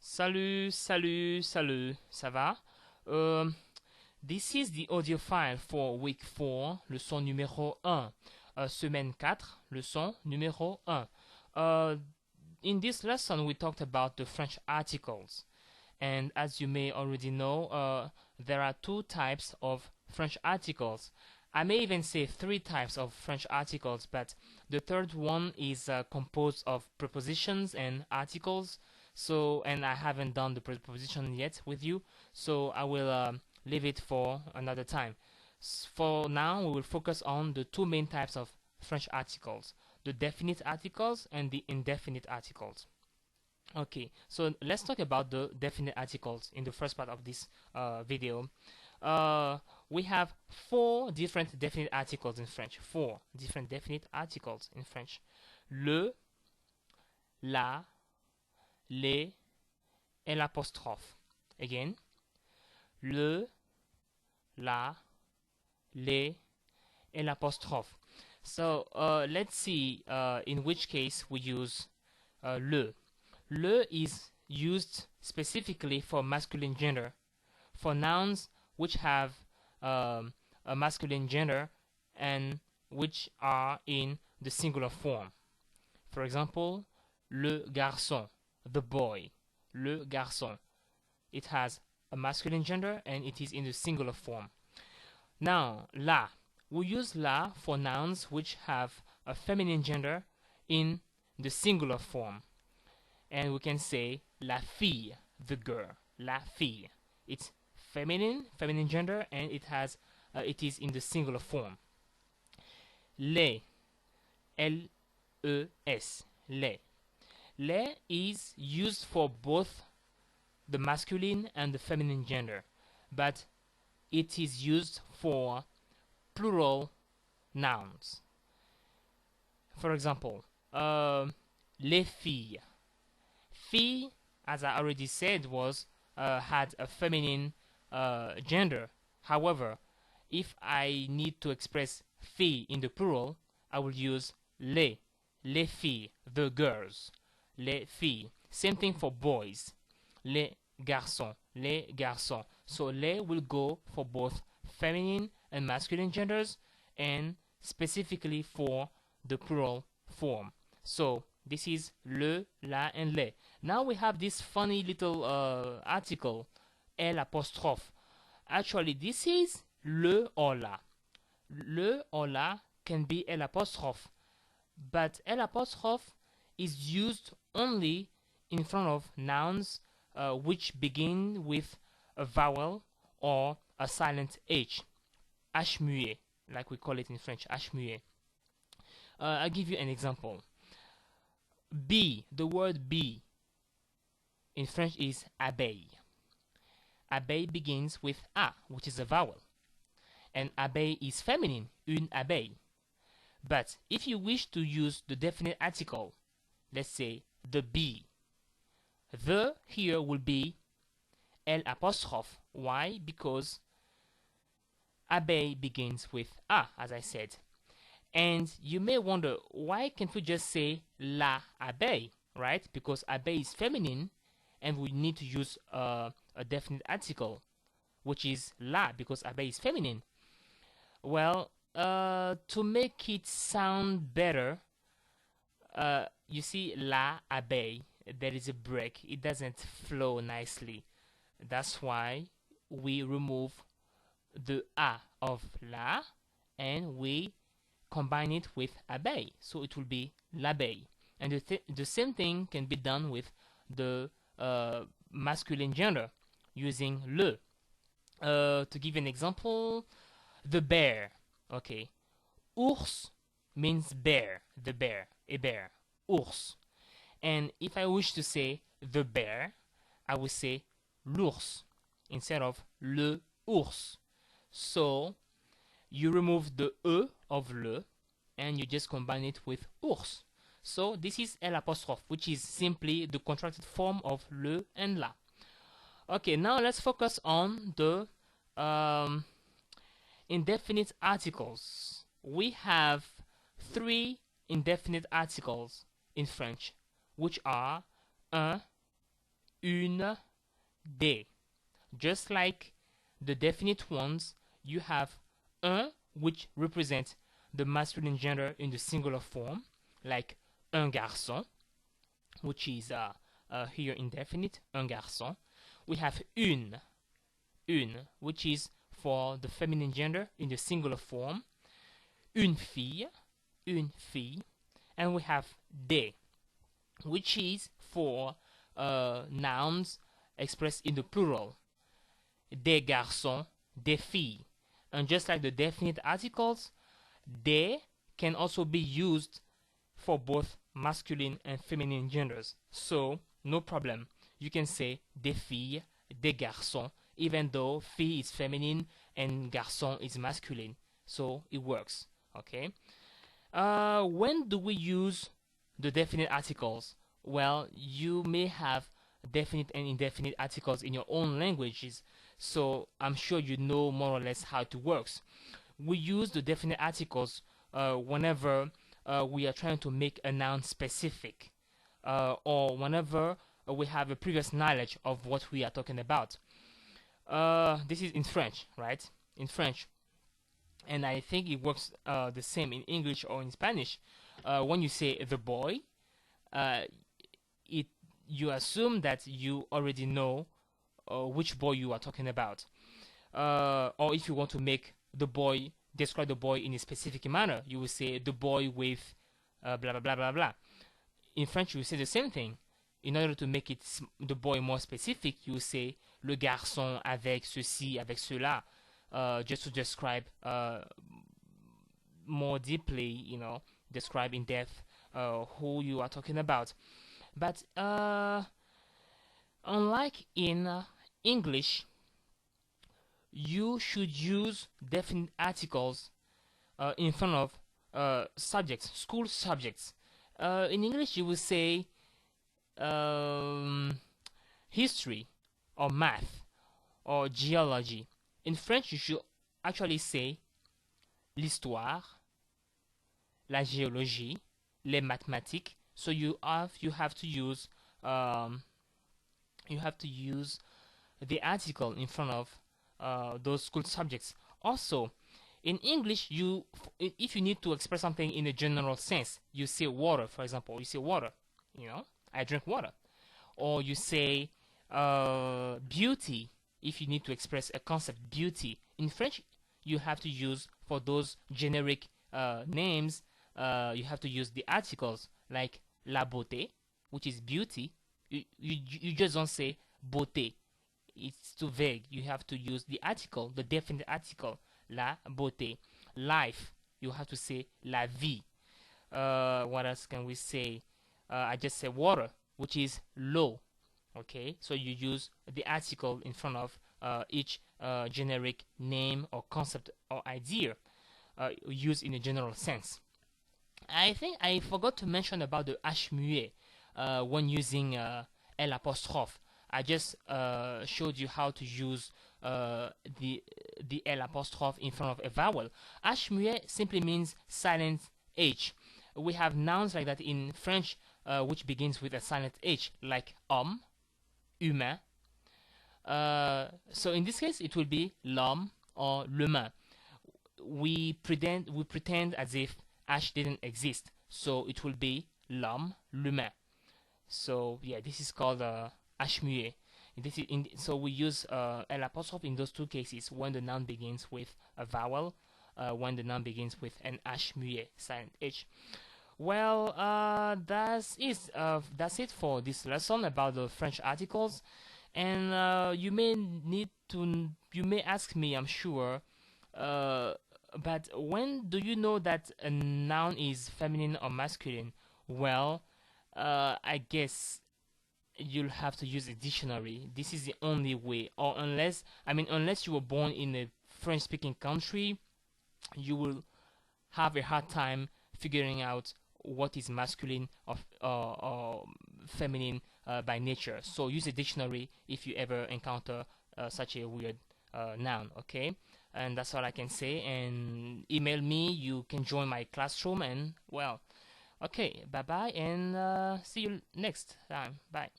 Salut, salut, salut, ça va? Euh, This is the audio file for week 4, leçon numéro 1. Semaine 4, leçon numéro 1. In this lesson, we talked about the French articles. And as you may already know, there are two types of French articles. I may even say three types of French articles, but the third one is composed of prepositions and articles. So, and I haven't done the preposition yet with you, so I will leave it for another time. For now, we will focus on the two main types of French articles, the definite articles and the indefinite articles. Okay, so let's talk about the definite articles in the first part of this video. We have four different definite articles in French. Four different definite articles in French. Le, la, les, et l'apostrophe. Again. Le, la, les, et l'apostrophe. So let's see in which case we use le. Le is used specifically for masculine gender, for nouns which have a masculine gender and which are in the singular form. For example, le garçon, the boy, le garçon. It has a masculine gender and it is in the singular form. Now, la. We use la for nouns which have a feminine gender in the singular form. And we can say la fille, the girl, la fille. It's feminine gender, and it is in the singular form. Les, L-E-S, les. Les is used for both the masculine and the feminine gender, but it is used for plural nouns. For example, les filles. Fille, as I already said, had a feminine gender. However, if I need to express fille in the plural, I will use les filles, the girls, les filles. Same thing for boys, les garçons. So les will go for both feminine and masculine genders, and specifically for the plural form. So this is le, la, and les. Now we have this funny little article, l'apostrophe. Actually, this is le or la. Le or la can be l'apostrophe, but l'apostrophe is used only in front of nouns which begin with a vowel or a silent H. H muet, like we call it in French, H muet. I'll give you an example. Bee, the word bee in French is abeille. Abeille begins with A, which is a vowel. And abeille is feminine, une abeille. But if you wish to use the definite article, let's say the bee, the here will be l'apostrophe. Why? Because abeille begins with A, as I said. And you may wonder, why can't we just say la abeille, right? Because abeille is feminine, and we need to use a definite article, which is la, because abeille is feminine. Well, to make it sound better, you see la abeille, there is a break. It doesn't flow nicely. That's why we remove the A of la, and we combine it with abeille, so it will be l'abeille. And the same thing can be done with the masculine gender using le. To give an example, the bear. Okay, ours means bear, the bear, a bear, ours. And if I wish to say the bear, I will say l'ours instead of le ours. So you remove the E of le and you just combine it with ours. So this is l'apostrophe, which is simply the contracted form of le and la. Okay, now let's focus on the indefinite articles. We have three indefinite articles in French, which are un, une, des. Just like the definite ones, you have un, which represents the masculine gender in the singular form, like un garçon, which is here indefinite, un garçon. We have une, which is for the feminine gender in the singular form, une fille, and we have des, which is for nouns expressed in the plural, des garçons, des filles. And just like the definite articles, des can also be used for both masculine and feminine genders. So, no problem. You can say des filles, des garçons, even though fille is feminine and garçon is masculine. So, it works. Okay? When do we use the definite articles? Well, you may have definite and indefinite articles in your own languages, so I'm sure you know more or less how it works. We use the definite articles whenever we are trying to make a noun specific, or whenever we have a previous knowledge of what we are talking about. This is in French, right? In French. And I think it works the same in English or in Spanish. When you say the boy, uh, you assume that you already know which boy you are talking about. Or if you want to make the boy describe the boy in a specific manner, you will say the boy with blah blah blah blah blah. In French, you will say the same thing. In order to make it the boy more specific, you will say le garçon avec ceci, avec cela, just to describe more deeply, describe in depth who you are talking about. But unlike in English, you should use definite articles in front of subjects, school subjects. In English, you will say history or math or geology. In French, you should actually say l'histoire, la géologie, les mathématiques. So you have to use the article in front of those school subjects. Also, in English, if you need to express something in a general sense, you say water, for example. You say water, I drink water. Or you say beauty, if you need to express a concept, beauty. In French, you have to use, for those generic names, you have to use the articles, like la beauté, which is beauty. You just don't say beauté. It's too vague. You have to use the article, the definite article, la beauté. Life, you have to say la vie. What else can we say? I just said water, which is l'eau. Okay, so you use the article in front of each generic name or concept or idea used in a general sense. I think I forgot to mention about the H muet when using L apostrophe. I just showed you how to use the L apostrophe in front of a vowel. H muet simply means silent H. We have nouns like that in French which begins with a silent H, like homme, humain. So in this case, it will be l'homme or le main. We pretend as if H didn't exist, so it will be l'homme, l'humain. So yeah, this is called H muet. So we use L apostrophe in those two cases, when the noun begins with a vowel, when the noun begins with an H muet, silent H. Well, that's it for this lesson about the French articles. And you may ask me, I'm sure, but when do you know that a noun is feminine or masculine? Well, I guess you'll have to use a dictionary. This is the only way. Or unless you were born in a French-speaking country, you will have a hard time figuring out what is masculine or feminine by nature. So use a dictionary if you ever encounter such a weird noun, okay? And that's all I can say. And email me. You can join my classroom. And well, okay, bye bye, and see you next time. Bye.